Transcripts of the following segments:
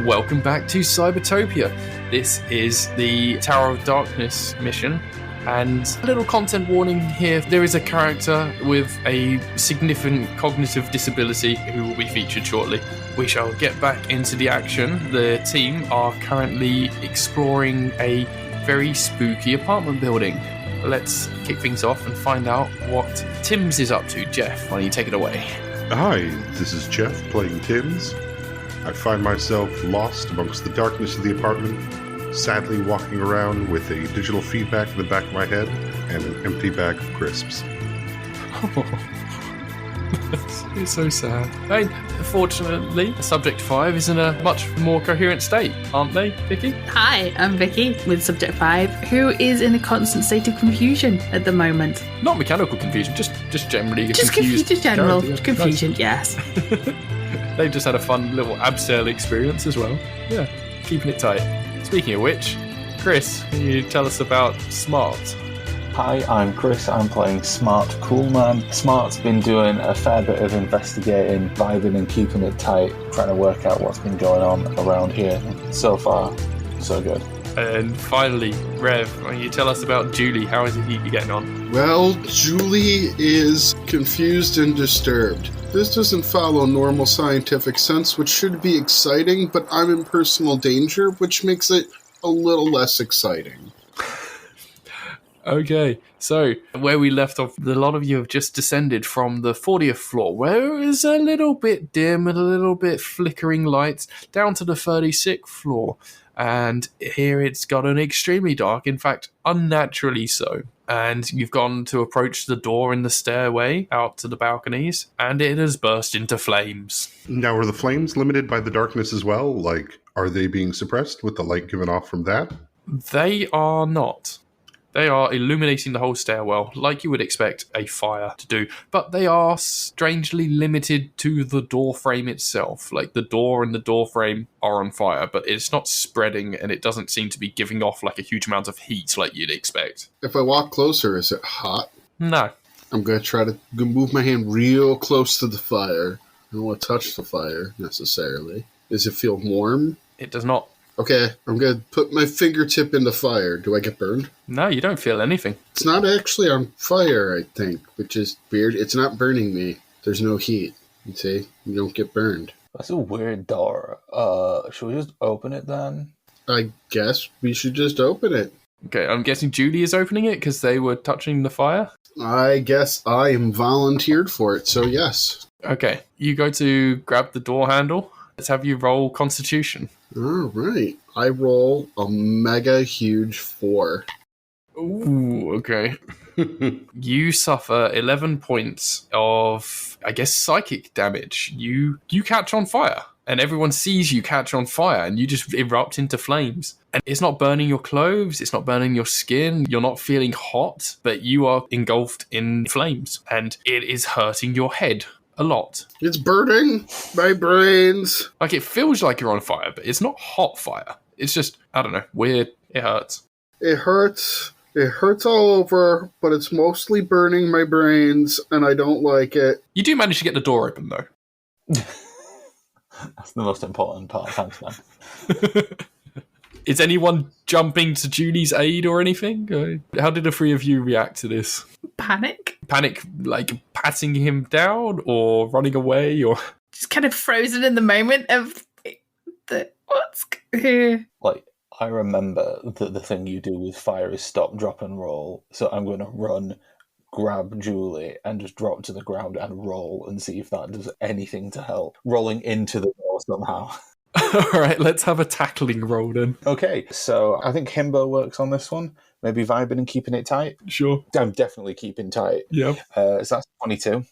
Welcome back to Cybertopia. This is the Tower of Darkness mission, and a little content warning here. There is a character with a significant cognitive disability who will be featured shortly. We shall get back into the action. The team are currently exploring a very spooky apartment building. Let's kick things off and find out what Tim's is up to. Jeph, why don't you take it away? Hi, this is Jeph playing Tim's. I find myself lost amongst the darkness of the apartment, sadly walking around with a digital feedback in the back of my head and an empty bag of crisps. It's so sad. Fortunately, Subject 5 is in a much more coherent state, aren't they, Vicky? Hi, I'm Vicky with Subject 5, who is in a constant state of confusion at the moment. Not mechanical confusion, just generally Just general confusion, yes. They've just had a fun little abseil experience as well. Yeah, keeping it tight. Speaking of which, Chris, can you tell us about Smart? Hi, I'm Chris. I'm playing Smart Coolman. Smart's been doing a fair bit of investigating, vibing and keeping it tight, trying to work out what's been going on around here. So far, so good. And finally, Rev, can you tell us about Julie? How is he getting on? Well, Julie is confused and disturbed. This doesn't follow normal scientific sense, which should be exciting, but I'm in personal danger, which makes it a little less exciting. Okay, so where we left off, a lot of you have just descended from the 40th floor, where it was a little bit dim and a little bit flickering lights, down to the 36th floor. And here it's gotten extremely dark, in fact, unnaturally so. And you've gone to approach the door in the stairway out to the balconies, and it has burst into flames. Now, are the flames limited by the darkness as well? Like, are they being suppressed with the light given off from that? They are not. They are illuminating the whole stairwell, like you would expect a fire to do, but they are strangely limited to the door frame itself. Like, the door and the door frame are on fire, but it's not spreading, and it doesn't seem to be giving off like a huge amount of heat like you'd expect. If I walk closer, is it hot? No. I'm going to try to move my hand real close to the fire. I don't want to touch the fire, necessarily. Does it feel warm? It does not. Okay, I'm going to put my fingertip in the fire. Do I get burned? No, you don't feel anything. It's not actually on fire, I think, which is weird. It's not burning me. There's no heat. You see? You don't get burned. That's a weird door. Should we just open it then? I guess we should just open it. Okay, I'm guessing Julie is opening it because they were touching the fire? I guess I am volunteered for it, so yes. Okay, you go to grab the door handle. Let's have you roll Constitution. All right. I roll a mega huge 4. Ooh, okay. You suffer 11 points of, I guess, psychic damage. You catch on fire, and everyone sees you catch on fire, and you just erupt into flames. And it's not burning your clothes, it's not burning your skin, you're not feeling hot, but you are engulfed in flames, and it is hurting your head a lot. It's burning my brains. Like, it feels like you're on fire, but it's not hot fire. It's just, I don't know, weird. It hurts. It hurts. It hurts all over, but it's mostly burning my brains, and I don't like it. You do manage to get the door open, though. That's the most important part. Thanks, man. Is anyone jumping to Julie's aid or anything? How did the three of you react to this? Panic? Panic, like patting him down or running away or... Just kind of frozen in the moment of what's here. Like, I remember that the thing you do with fire is stop, drop, and roll. So I'm going to run, grab Julie, and just drop to the ground and roll and see if that does anything to help. Rolling into the door somehow. All right, let's have a tackling roll then. Okay, so I think Himbo works on this one. Maybe vibing and keeping it tight. Sure. I'm definitely keeping tight. Yep. So that's 22.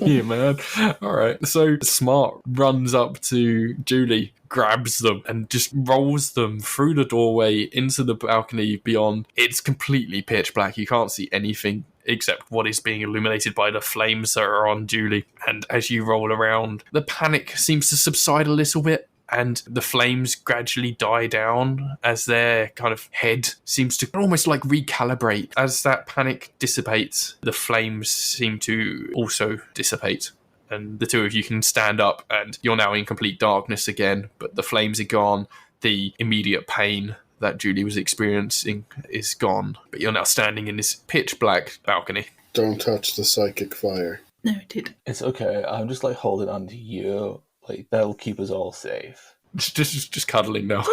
Yeah, man. All right. So Smart runs up to Julie, grabs them, and just rolls them through the doorway into the balcony beyond. It's completely pitch black. You can't see anything except what is being illuminated by the flames that are on Julie. And as you roll around, the panic seems to subside a little bit, and the flames gradually die down as their kind of head seems to almost like recalibrate. As that panic dissipates, the flames seem to also dissipate. and the two of you can stand up, and you're now in complete darkness again, but the flames are gone. The immediate pain that Julie was experiencing is gone, but you're now standing in this pitch black balcony. Don't touch the psychic fire. No, it did. It's okay. I'm just like holding on to you. Like, that'll keep us all safe. Just cuddling now.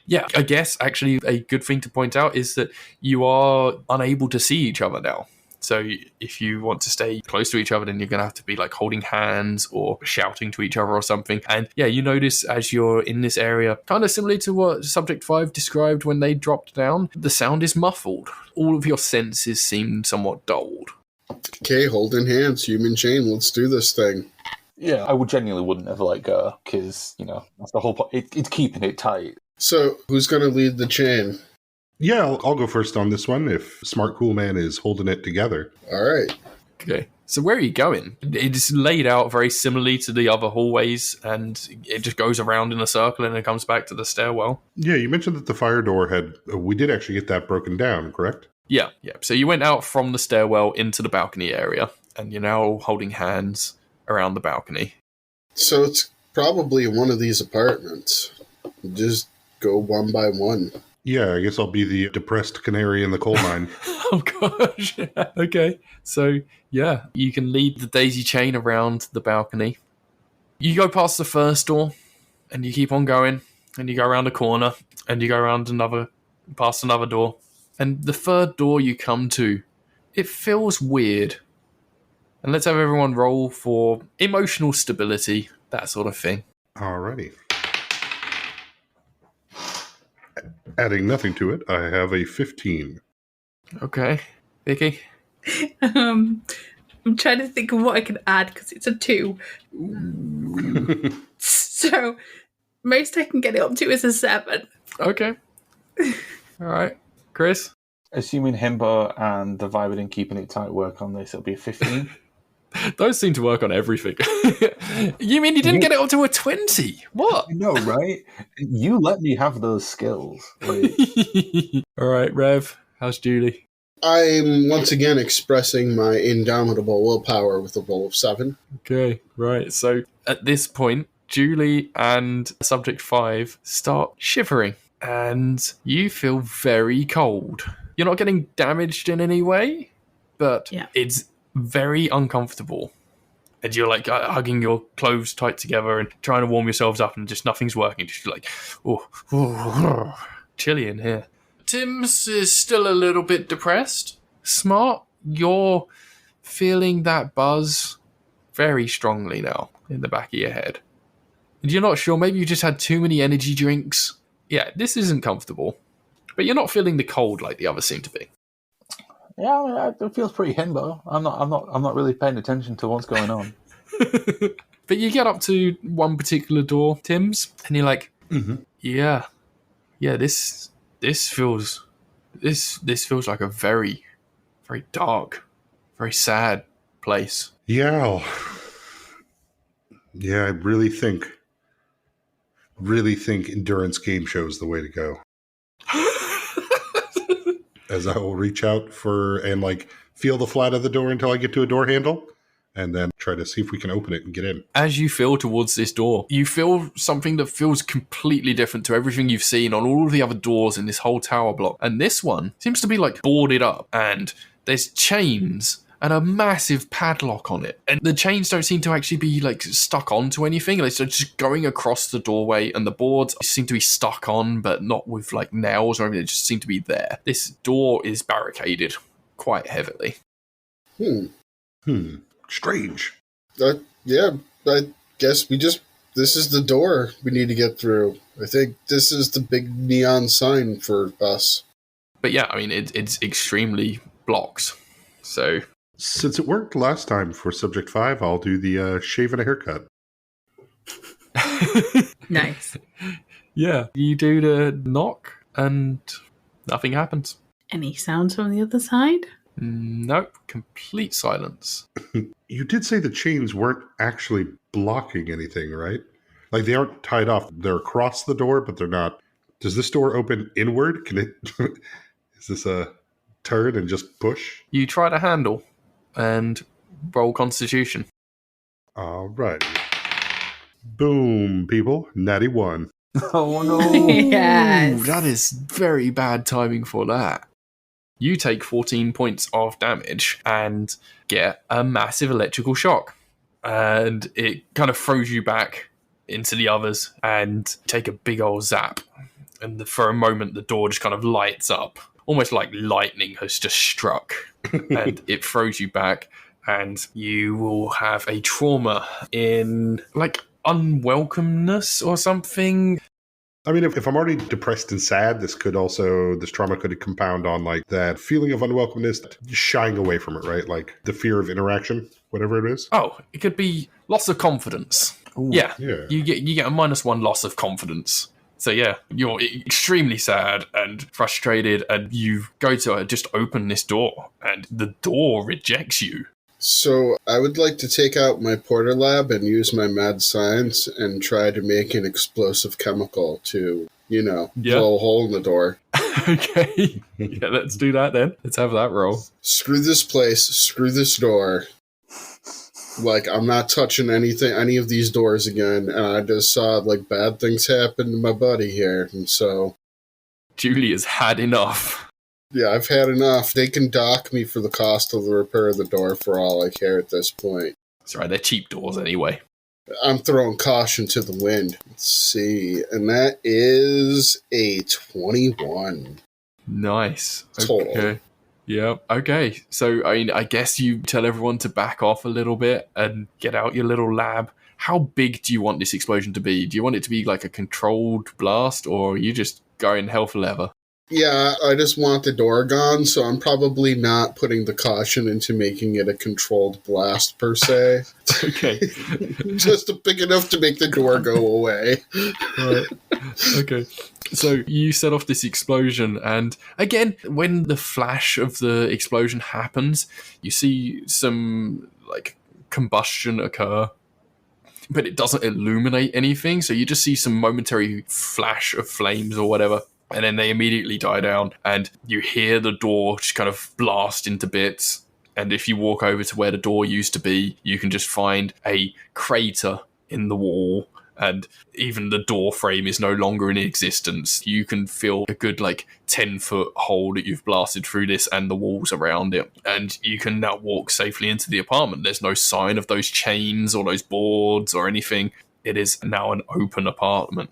Yeah, I guess actually a good thing to point out is that you are unable to see each other now. So if you want to stay close to each other, then you're going to have to be like holding hands or shouting to each other or something. And yeah, you notice as you're in this area, kind of similar to what Subject 5 described when they dropped down, the sound is muffled. All of your senses seem somewhat dulled. Okay, holding hands, human chain, let's do this thing. Yeah, I genuinely wouldn't have let go, because, you know, that's the whole point. It's keeping it tight. So, who's going to lead the chain? Yeah, I'll go first on this one if Smart Cool Man is holding it together. All right. Okay. So where are you going? It's laid out very similarly to the other hallways, and it just goes around in a circle and it comes back to the stairwell. Yeah, you mentioned that the fire door we did actually get that broken down, correct? Yeah. So you went out from the stairwell into the balcony area, and you're now holding hands around the balcony. So it's probably one of these apartments. Just go one by one. Yeah, I guess I'll be the depressed canary in the coal mine. Oh gosh. Okay. So yeah, you can lead the daisy chain around the balcony. You go past the first door, and you keep on going, and you go around a corner, and you go around past another door. And the third door you come to, it feels weird. And let's have everyone roll for emotional stability, that sort of thing. Alrighty. Adding nothing to it, I have a 15. Okay. Vicky? I'm trying to think of what I can add because it's a 2. So most I can get it up to is a 7. Okay. All right. Chris? Assuming Himbo and the Vibe and keeping it tight work on this, it'll be a 15. Those seem to work on everything. You mean you didn't get it up to a 20? What? I know, right? You let me have those skills. Like, all right, Rev. How's Julie? I'm once again expressing my indomitable willpower with a roll of 7. Okay, right. So at this point, Julie and Subject 5 start shivering, and you feel very cold. You're not getting damaged in any way, but it's very uncomfortable. And you're like hugging your clothes tight together and trying to warm yourselves up, and just nothing's working. Just like, chilly in here. Tim's is still a little bit depressed. Smart, you're feeling that buzz very strongly now in the back of your head. And you're not sure, maybe you just had too many energy drinks. Yeah, this isn't comfortable. But you're not feeling the cold like the others seem to be. yeah, I mean, it feels pretty Himbo. I'm not really paying attention to what's going on. But you get up to one particular door, Tim's, and you're like, yeah, this feels like a very, very dark, very sad place. Yeah. Yeah, I really think endurance game show is the way to go. As I will reach out and feel the flat of the door until I get to a door handle, and then try to see if we can open it and get in. As you feel towards this door, you feel something that feels completely different to everything you've seen on all of the other doors in this whole tower block. And this one seems to be boarded up, and there's chains and a massive padlock on it. And the chains don't seem to actually be stuck onto anything. They're just going across the doorway, and the boards seem to be stuck on, but not with nails or anything. They just seem to be there. This door is barricaded quite heavily. Strange. Yeah, I guess this is the door we need to get through. I think this is the big neon sign for us. But yeah, I mean, it's extremely blocked. So since it worked last time for Subject 5, I'll do the shave and a haircut. Nice. Yeah, you do the knock and nothing happens. Any sounds from the other side? Nope, complete silence. You did say the chains weren't actually blocking anything, right? They aren't tied off. They're across the door, but they're not. Does this door open inward? Can it... Is this a turn and just push? You try to handle and roll Constitution. All right. Boom, people. Natty 1. Oh no! Yes. Ooh, that is very bad timing for that. You take 14 points of damage and get a massive electrical shock. And it kind of throws you back into the others and take a big old zap. And for a moment, the door just kind of lights up, almost like lightning has just struck. And it throws you back, and you will have a trauma in, like, unwelcomeness or something. I mean, if I'm already depressed and sad, this trauma could compound on, like, that feeling of unwelcomeness, shying away from it, right? Like, the fear of interaction, whatever it is. Oh, it could be loss of confidence. Ooh. Yeah. Yeah. You get a -1 loss of confidence. So yeah, you're extremely sad and frustrated, and you go to just open this door, and the door rejects you. So I would like to take out my Porter Lab and use my mad science and try to make an explosive chemical to, blow a hole in the door. Okay. Yeah, let's do that then. Let's have that roll. Screw this place. Screw this door. Like, I'm not touching any of these doors again, and I just saw, like, bad things happen to my buddy here, and so... Julie has had enough. Yeah, I've had enough. They can dock me for the cost of the repair of the door for all I care at this point. That's right, they're cheap doors anyway. I'm throwing caution to the wind. Let's see, and that is a 21. Nice. Total. Okay. Yeah, okay. So, I guess you tell everyone to back off a little bit and get out your little lab. How big do you want this explosion to be? Do you want it to be like a controlled blast, or are you just going hell for leather? Yeah, I just want the door gone, so I'm probably not putting the caution into making it a controlled blast, per se. Okay. Just big enough to make the door go away. Right. Okay. So you set off this explosion, and again, when the flash of the explosion happens, you see some, like, combustion occur, but it doesn't illuminate anything, so you just see some momentary flash of flames or whatever. And then they immediately die down, and you hear the door just kind of blast into bits. And if you walk over to where the door used to be, you can just find a crater in the wall, and even the door frame is no longer in existence. You can feel a good, 10-foot hole that you've blasted through this and the walls around it. And you can now walk safely into the apartment. There's no sign of those chains or those boards or anything. It is now an open apartment.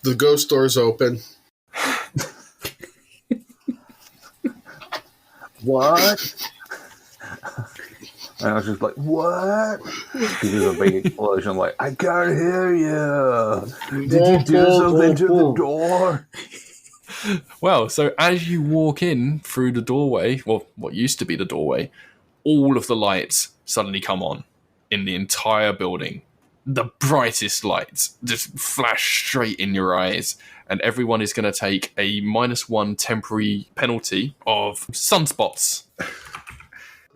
The ghost door's open. What? And I was just like, what? Because of a big explosion, like, I can't hear you. Did you do something to the door? Well, so as you walk in through the doorway, well, what used to be the doorway, all of the lights suddenly come on in the entire building. The brightest lights just flash straight in your eyes, and everyone is going to take a -1 temporary penalty of sunspots.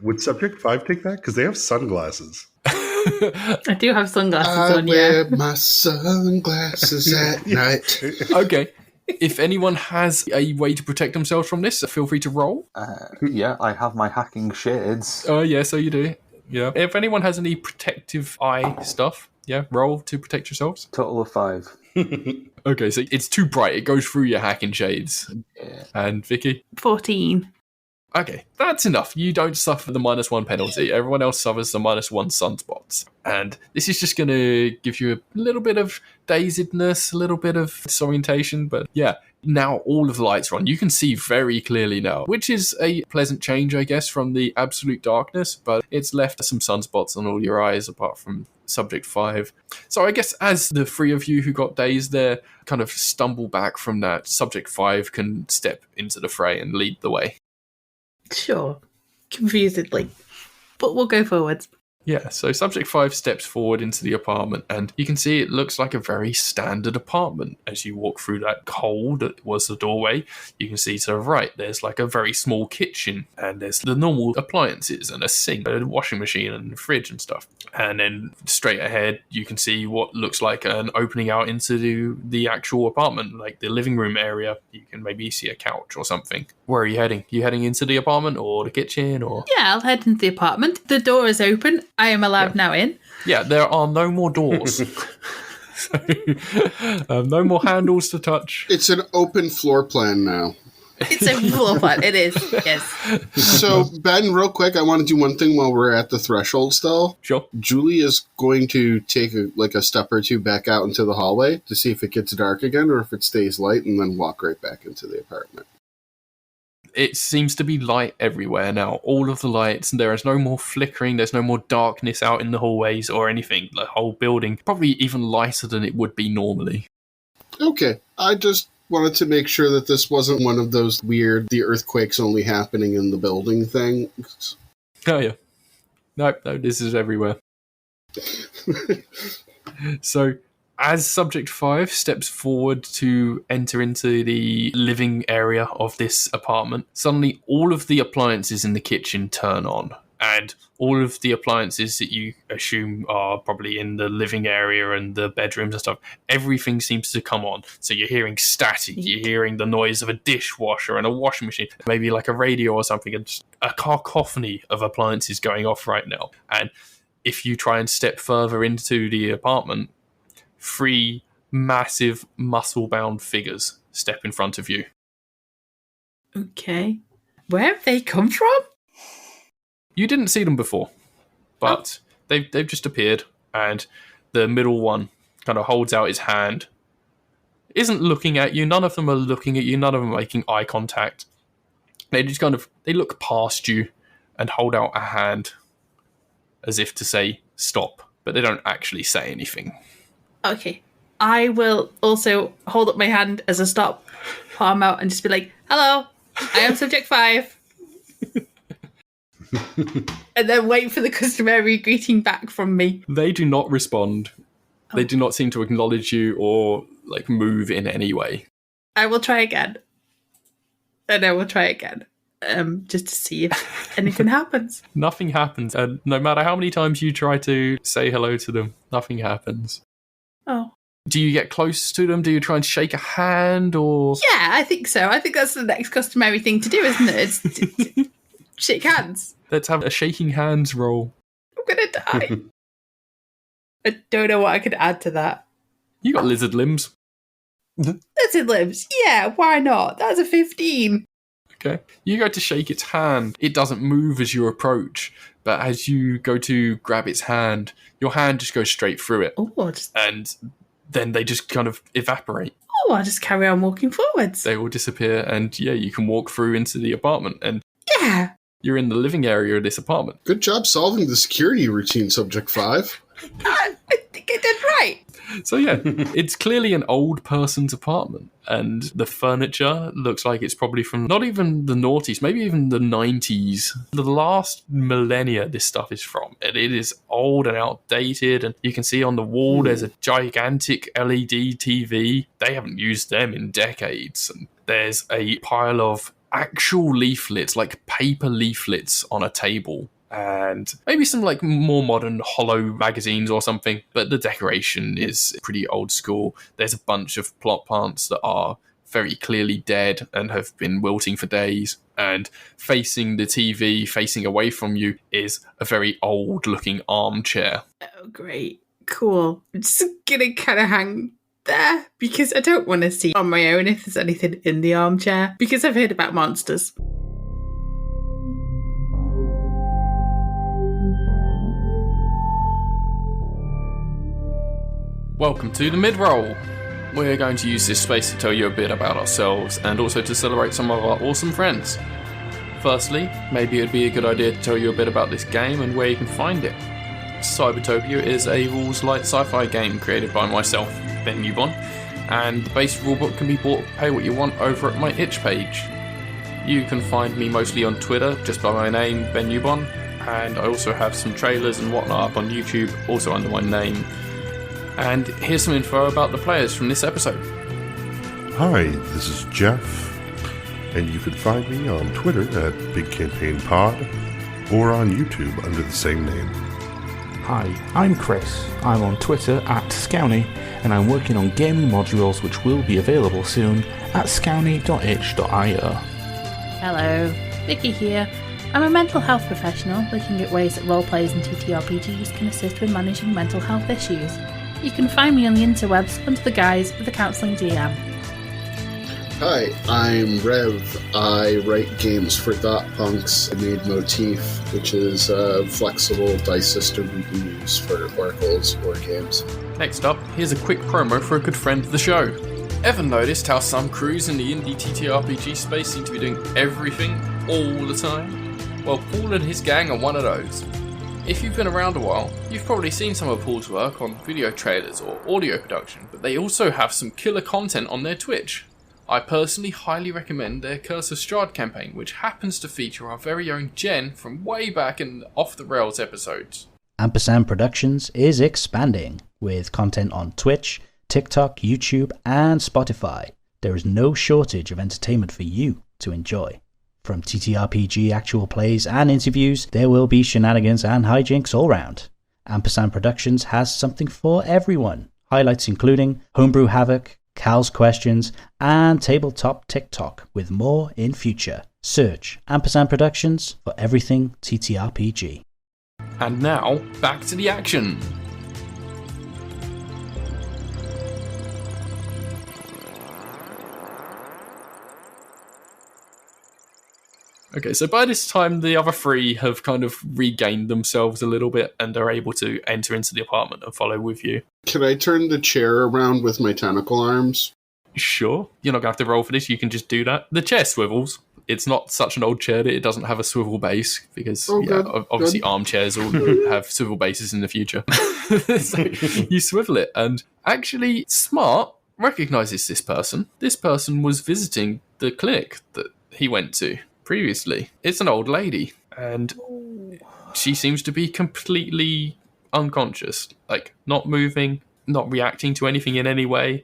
Would Subject 5 take that? Because they have sunglasses. I do have sunglasses I on, wear my sunglasses at night. Okay. If anyone has a way to protect themselves from this, feel free to roll. Yeah, I have my hacking shades. Oh, yeah, so you do. Yeah. If anyone has any protective eye stuff, yeah, roll to protect yourselves. Total of 5. Okay, so it's too bright. It goes through your hacking shades. Yeah. And Vicky? 14. Okay, that's enough. You don't suffer the -1 penalty. Everyone else suffers the -1 sunspots. And this is just going to give you a little bit of dazedness, a little bit of disorientation. But yeah, now all of the lights are on. You can see very clearly now, which is a pleasant change, I guess, from the absolute darkness. But it's left some sunspots on all your eyes, apart from Subject 5. So I guess as the three of you who got dazed there kind of stumble back from that, Subject 5 can step into the fray and lead the way. Sure. Confusedly. But we'll go forwards. Yeah, so Subject 5 steps forward into the apartment, and you can see it looks like a very standard apartment. As you walk through that hole that was the doorway, you can see to the right, there's like a very small kitchen, and there's the normal appliances, and a sink, a washing machine, and a fridge and stuff. And then straight ahead, you can see what looks like an opening out into the actual apartment, like the living room area. You can maybe see a couch or something. Where are you heading? You heading into the apartment or the kitchen? Or Yeah, I'll head into the apartment. The door is open. I am allowed now in. Yeah, there are no more doors. So, no more handles to touch. It's an open floor plan now. It's a floor plan. It is, yes. So, Ben, real quick, I want to do one thing while we're at the threshold still. Sure. Julie is going to take a step or two back out into the hallway to see if it gets dark again or if it stays light, and then walk right back into the apartment. It seems to be light everywhere now. All of the lights, there is no more flickering, there's no more darkness out in the hallways or anything. The whole building, probably even lighter than it would be normally. Okay, I just wanted to make sure that this wasn't one of those weird, the earthquake's only happening in the building things. Oh yeah. No, this is everywhere. So, as Subject 5 steps forward to enter into the living area of this apartment, suddenly all of the appliances in the kitchen turn on. And all of the appliances that you assume are probably in the living area and the bedrooms and stuff, everything seems to come on. So you're hearing static, you're hearing the noise of a dishwasher and a washing machine, maybe like a radio or something, and just a cacophony of appliances going off right now. And if you try and step further into the apartment, 3 massive muscle-bound figures step in front of you. Okay. Where have they come from? You didn't see them before, but they've just appeared, and the middle one kind of holds out his hand. Isn't looking at you. None of them are looking at you. None of them are making eye contact. They just they look past you and hold out a hand as if to say stop, but they don't actually say anything. Okay. I will also hold up my hand as a stop, palm out, and just be like, hello, I am Subject 5. And then wait for the customary greeting back from me. They do not respond. They do not seem to acknowledge you or move in any way. I will try again. And I will try again. Just to see if anything happens. Nothing happens. And no matter how many times you try to say hello to them, nothing happens. Oh. Do you get close to them? Do you try and shake a hand or... Yeah, I think so. I think that's the next customary thing to do, isn't it? It's shake hands. Let's have a shaking hands roll. I'm gonna die. I don't know what I could add to that. You got lizard limbs. Lizard limbs? Yeah, why not? That's a 15. Okay. You go to shake its hand. It doesn't move as you approach, but as you go to grab its hand, your hand just goes straight through it. Oh, and then they just kind of evaporate. Oh, I'll just carry on walking forwards. They all disappear, and yeah, you can walk through into the apartment, and yeah, you're in the living area of this apartment. Good job solving the security routine, Subject 5. I think I did right. So yeah, it's clearly an old person's apartment, and the furniture looks like it's probably from not even the noughties, maybe even the 90s. The last millennia this stuff is from, and it is old and outdated, and you can see on the wall there's a gigantic LED TV. They haven't used them in decades, and there's a pile of actual leaflets, like paper leaflets on a table. And maybe some more modern hollow magazines or something, but the decoration is pretty old school. There's a bunch of plot plants that are very clearly dead and have been wilting for days. And facing the TV, facing away from you, is a very old looking armchair. Oh, great. Cool. I'm just gonna kind of hang there because I don't want to see on my own if there's anything in the armchair because I've heard about monsters. Welcome to the mid-roll. We're going to use this space to tell you a bit about ourselves and also to celebrate some of our awesome friends. Firstly, maybe it'd be a good idea to tell you a bit about this game and where you can find it. Cybertopia is a rules-lite sci-fi game created by myself, Ben Newbon, and the base rulebook can be bought pay what you want over at my itch page. You can find me mostly on Twitter, just by my name, Ben Newbon, and I also have some trailers and whatnot up on YouTube, also under my name. And here's some info about the players from this episode. Hi, this is Jeph, and you can find me on Twitter at BigCampaignPod or on YouTube under the same name. Hi, I'm Chris. I'm on Twitter at Scowney, and I'm working on gaming modules which will be available soon at scowney.itch.io. Hello, Vicky here. I'm a mental health professional looking at ways that roleplayers and TTRPGs can assist with managing mental health issues. You can find me on the interwebs under the guise of the Counselling DM. Hi, I'm Rev. I write games for Thought Punks. I made Motif, which is a flexible dice system you can use for oracles or games. Next up, here's a quick promo for a good friend of the show. Ever noticed how some crews in the indie TTRPG space seem to be doing everything all the time? Well, Paul and his gang are one of those. If you've been around a while, you've probably seen some of Paul's work on video trailers or audio production, but they also have some killer content on their Twitch. I personally highly recommend their Curse of Strahd campaign, which happens to feature our very own Jen from way back in the Off the Rails episodes. Ampersand Productions is expanding with content on Twitch, TikTok, YouTube, and Spotify. There is no shortage of entertainment for you to enjoy. From TTRPG actual plays and interviews, there will be shenanigans and hijinks all round. Ampersand Productions has something for everyone. Highlights including Homebrew Havoc, Cal's Questions, and Tabletop TikTok, with more in future. Search Ampersand Productions for everything TTRPG. And now, back to the action. Okay, so by this time, the other three have kind of regained themselves a little bit and are able to enter into the apartment and follow with you. Can I turn the chair around with my tentacle arms? Sure. You're not going to have to roll for this. You can just do that. The chair swivels. It's not such an old chair that it doesn't have a swivel base because obviously good. Armchairs will have swivel bases in the future. So you swivel it, and actually Smart recognizes this person. This person was visiting the clinic that he went to previously. It's an old lady, and she seems to be completely unconscious, like not moving, not reacting to anything in any way,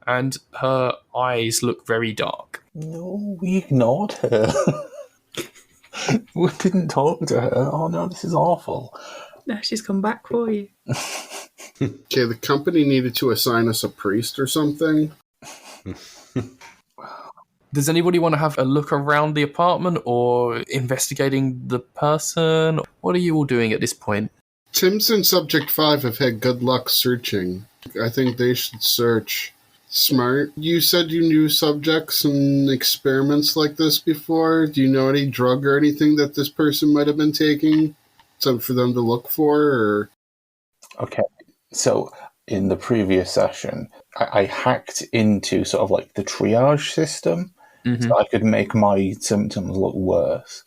and her eyes look very dark. No, we ignored her. We didn't talk to her. Oh no, this is awful. Now she's come back for you. Okay, the company needed to assign us a priest or something. Does anybody want to have a look around the apartment or investigating the person? What are you all doing at this point? Tim's and Subject 5 have had good luck searching. I think they should search. Smart, you said you knew subjects and experiments like this before. Do you know any drug or anything that this person might have been taking? Something for them to look for? Or... Okay, so in the previous session, I hacked into sort of like the triage system. So I could make my symptoms look worse.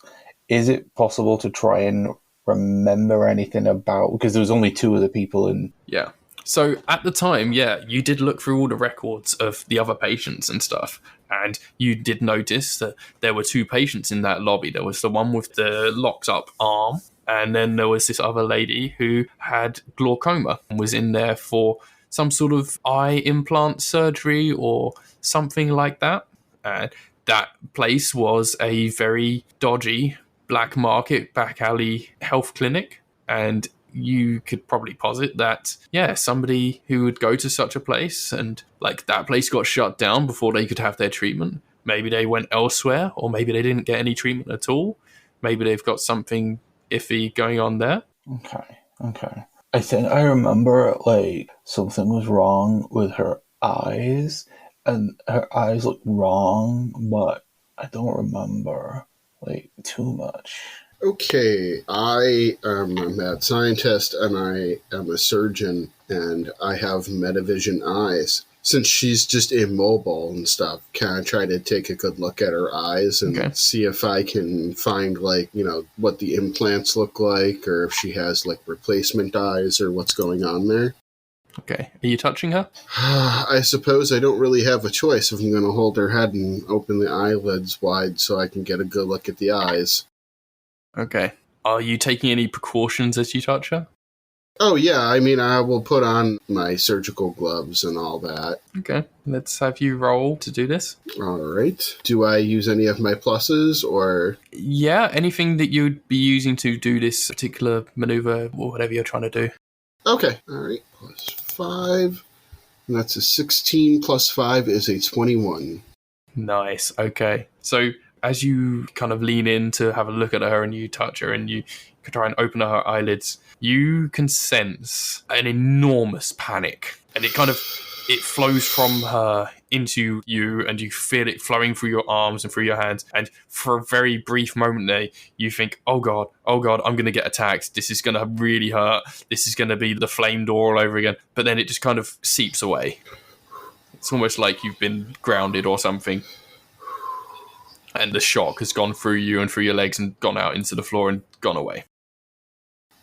Is it possible to try and remember anything about... Because there was only two of the people in... Yeah. So at the time, you did look through all the records of the other patients and stuff. And you did notice that there were two patients in that lobby. There was the one with the locked up arm. And then there was this other lady who had glaucoma and was in there for some sort of eye implant surgery or something like that. And that place was a very dodgy black market, back alley health clinic. And you could probably posit that, somebody who would go to such a place and like that place got shut down before they could have their treatment. Maybe they went elsewhere, or maybe they didn't get any treatment at all. Maybe they've got something iffy going on there. Okay. I think I remember like something was wrong with her eyes. And her eyes look wrong, but I don't remember, like, too much. Okay, I am a mad scientist, and I am a surgeon, and I have metavision eyes. Since she's just immobile and stuff, can I try to take a good look at her eyes and see if I can find, like, what the implants look like, or if she has, like, replacement eyes, or what's going on there? Okay. Are you touching her? I suppose I don't really have a choice if I'm going to hold her head and open the eyelids wide so I can get a good look at the eyes. Okay. Are you taking any precautions as you touch her? Oh, yeah. I mean, I will put on my surgical gloves and all that. Okay. Let's have you roll to do this. All right. Do I use any of my pluses or... Yeah, anything that you'd be using to do this particular maneuver or whatever you're trying to do. Okay. All right. Plus 5. And that's a 16 plus 5 is a 21. Nice. Okay. So as you kind of lean in to have a look at her and you touch her and you try and open her eyelids, you can sense an enormous panic. And it flows from her into you, and you feel it flowing through your arms and through your hands. And for a very brief moment there, you think, oh God, I'm going to get attacked. This is going to really hurt. This is going to be the flame door all over again. But then it just kind of seeps away. It's almost like you've been grounded or something. And the shock has gone through you and through your legs and gone out into the floor and gone away.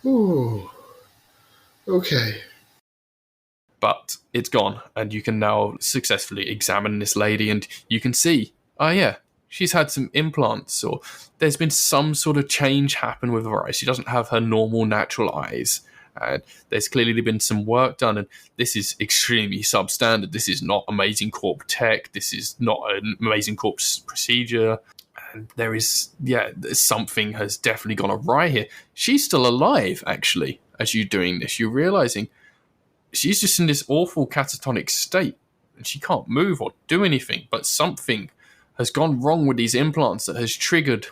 Ooh. Okay. But it's gone, and you can now successfully examine this lady, and you can see, oh yeah, she's had some implants, or there's been some sort of change happen with her eyes. She doesn't have her normal natural eyes. And there's clearly been some work done, and this is extremely substandard. This is not Amazing Corp tech. This is not an Amazing Corp's procedure. And there is, something has definitely gone awry here. She's still alive, actually, as you're doing this. You're realizing she's just in this awful catatonic state, and she can't move or do anything, but something has gone wrong with these implants that has triggered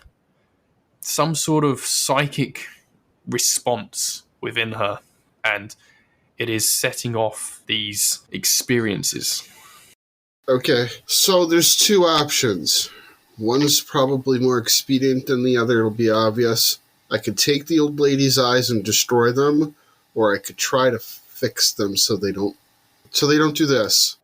some sort of psychic response within her, and it is setting off these experiences. Okay, so there's two options. One is probably more expedient than the other, it'll be obvious. I could take the old lady's eyes and destroy them, or I could try to fix them so they don't do this.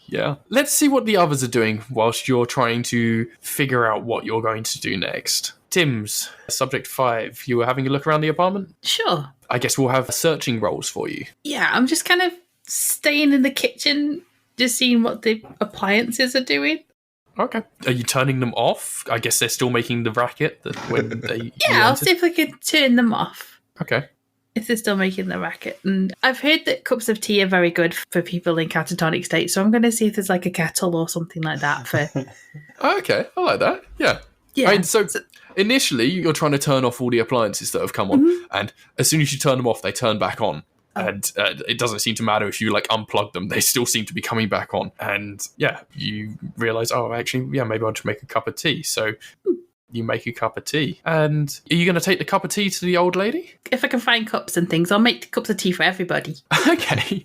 Yeah. Let's see what the others are doing whilst you're trying to figure out what you're going to do next. Tim's, subject 5, you were having a look around the apartment? Sure. I guess we'll have searching roles for you. Yeah, I'm just kind of staying in the kitchen, just seeing what the appliances are doing. Okay. Are you turning them off? I guess they're still making the racket that when they... Yeah, I'll see if I can turn them off. Okay. If they're still making the racket. And I've heard that cups of tea are very good for people in catatonic states, so I'm going to see if there's like a kettle or something like that for... Okay, I like that. Yeah. Yeah. I mean, so initially, you're trying to turn off all the appliances that have come on, and as soon as you turn them off, they turn back on. Oh. And it doesn't seem to matter if you unplug them; they still seem to be coming back on. And yeah, you realise, maybe I'll just make a cup of tea. So you make a cup of tea, and are you going to take the cup of tea to the old lady? If I can find cups and things, I'll make cups of tea for everybody. Okay.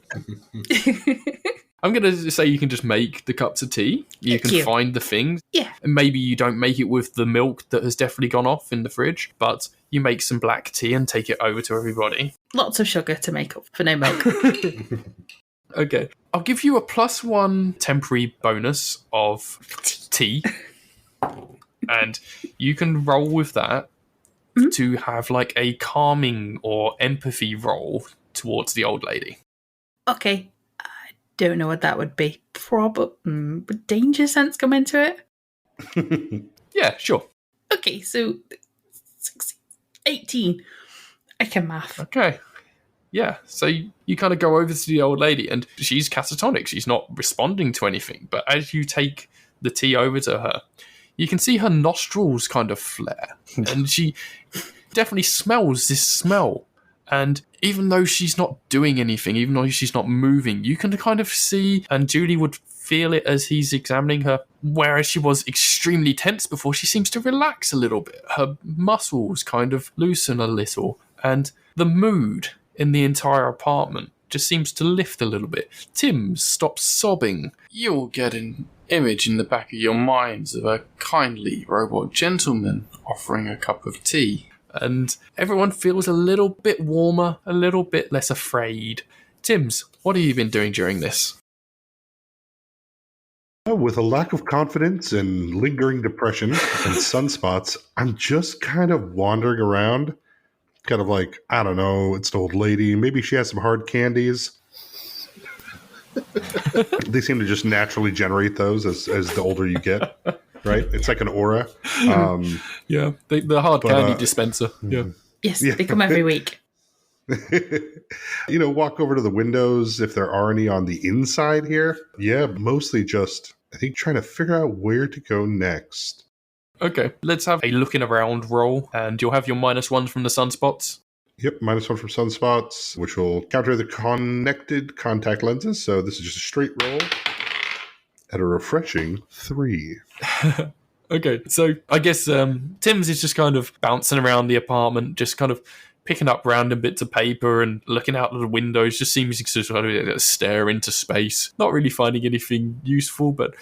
I'm going to say you can just make the cups of tea. You can find the things. Yeah. And maybe you don't make it with the milk that has definitely gone off in the fridge, but you make some black tea and take it over to everybody. Lots of sugar to make up for no milk. Okay. I'll give you a +1 temporary bonus of tea. And you can roll with that to have a calming or empathy roll towards the old lady. Okay. Don't know what that would be. Would danger sense come into it? Yeah, sure. Okay, so 18. I can math. Okay. Yeah, so you kind of go over to the old lady, and she's catatonic. She's not responding to anything. But as you take the tea over to her, you can see her nostrils kind of flare. And she definitely smells this smell. And even though she's not doing anything, even though she's not moving, you can kind of see, and Julie would feel it as he's examining her, whereas she was extremely tense before, she seems to relax a little bit. Her muscles kind of loosen a little, and the mood in the entire apartment just seems to lift a little bit. Tim stops sobbing. You'll get an image in the back of your minds of a kindly robot gentleman offering a cup of tea. And everyone feels a little bit warmer, a little bit less afraid. Tims, what have you been doing during this? With a lack of confidence and lingering depression and sunspots, I'm just kind of wandering around. Kind of I don't know, it's an old lady. Maybe she has some hard candies. They seem to just naturally generate those as the older you get. Right? It's like an aura. Yeah, the hard candy dispenser. Yeah. Yes, they come every week. Walk over to the windows if there are any on the inside here. Yeah, mostly just, I think, trying to figure out where to go next. Okay, let's have a looking around roll, and you'll have your -1 from the sunspots. Yep, -1 from sunspots, which will counter the connected contact lenses. So this is just a straight roll. At a refreshing 3. Okay, so I guess Tim's is just kind of bouncing around the apartment, just kind of picking up random bits of paper and looking out of the windows, just seems to sort of stare into space. Not really finding anything useful, but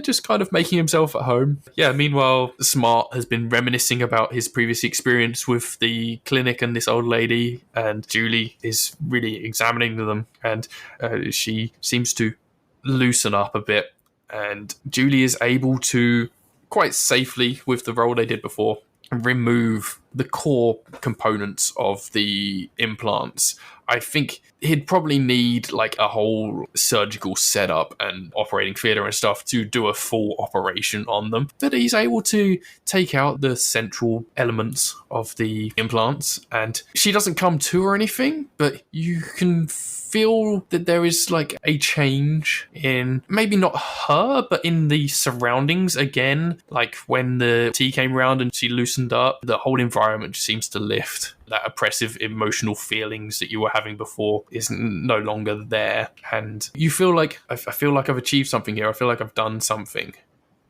just kind of making himself at home. Yeah, meanwhile, Smart has been reminiscing about his previous experience with the clinic and this old lady, and Julie is really examining them, and she seems to loosen up a bit, and Julie is able to, quite safely with the role they did before, remove the core components of the implants. I think he'd probably need like a whole surgical setup and operating theatre and stuff to do a full operation on them. But he's able to take out the central elements of the implants, and she doesn't come to or anything, but you can feel that there is like a change in maybe not her, but in the surroundings again. Like when the tea came around and she loosened up, the whole environment seems to lift. That oppressive emotional feelings that you were having before is no longer there. And you feel like, I feel like I've achieved something here. I feel like I've done something.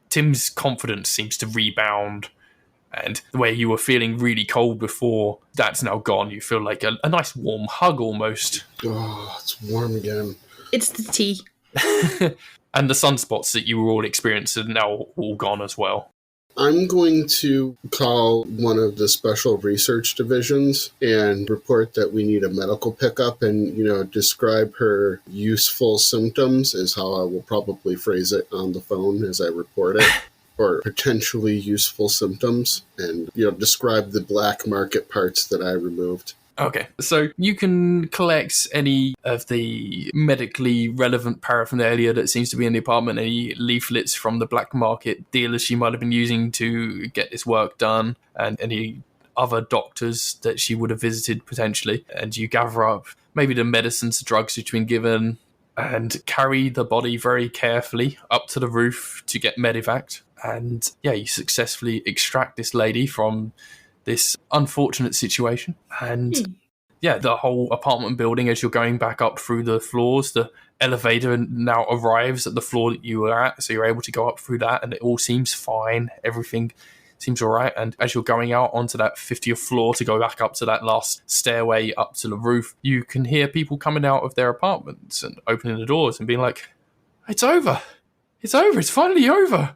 Tim's confidence seems to rebound. And the way you were feeling really cold before, that's now gone. You feel like a nice warm hug almost. Oh, it's warm again. It's the tea. And the sunspots that you were all experiencing are now all gone as well. I'm going to call one of the special research divisions and report that we need a medical pickup and, describe her useful symptoms is how I will probably phrase it on the phone as I report it. Or potentially useful symptoms, and describe the black market parts that I removed. Okay, so you can collect any of the medically relevant paraphernalia that seems to be in the apartment, any leaflets from the black market dealers she might have been using to get this work done, and any other doctors that she would have visited potentially, and you gather up maybe the medicines, drugs she's been given, and carry the body very carefully up to the roof to get medevaced. And yeah, you successfully extract this lady from this unfortunate situation. And yeah, the whole apartment building, as you're going back up through the floors, the elevator now arrives at the floor that you were at. So you're able to go up through that, and it all seems fine. Everything seems all right. And as you're going out onto that 50th floor to go back up to that last stairway up to the roof, you can hear people coming out of their apartments and opening the doors and being like, "It's over. It's over. It's finally over."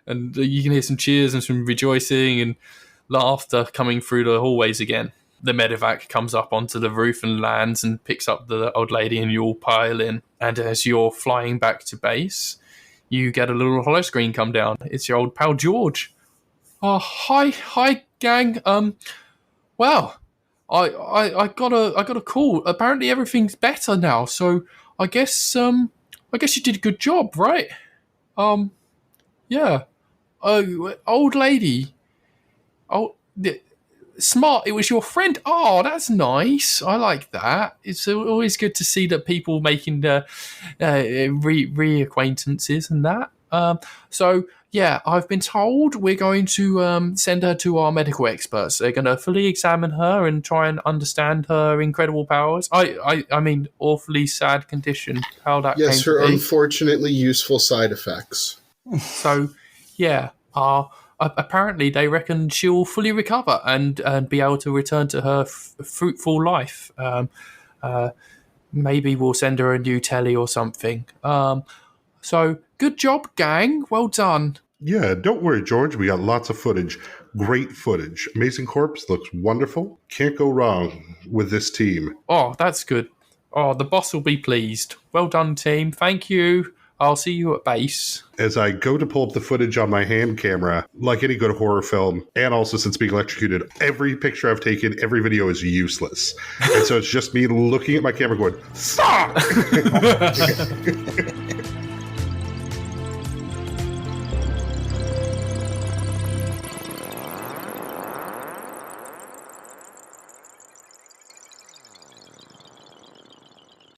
And you can hear some cheers and some rejoicing and laughter coming through the hallways again. The medevac comes up onto the roof and lands and picks up the old lady, and you all pile in. And as you're flying back to base, you get a little holoscreen come down. It's your old pal George. Oh, hi, gang. Well, I got a call. Apparently everything's better now. So I guess you did a good job, right? Yeah. Oh, old lady. Oh, Smart, it was your friend. Oh, that's nice. I like that. It's always good to see that people making reacquaintances and that. So, yeah, I've been told we're going to send her to our medical experts. They're going to fully examine her and try and understand her incredible powers. I mean, awfully sad condition. How that yes, came her to be. Unfortunately useful side effects. So, yeah, apparently they reckon she'll fully recover and be able to return to her fruitful life. Maybe we'll send her a new telly or something. So, good job, gang. Well done. Yeah, don't worry, George. We got lots of footage. Great footage. Amazing Corpse looks wonderful. Can't go wrong with this team. Oh, that's good. Oh, the boss will be pleased. Well done, team. Thank you. I'll see you at base. As I go to pull up the footage on my hand camera, like any good horror film, and also since being electrocuted, every picture I've taken, every video is useless. And so it's just me looking at my camera going, "Fuck!"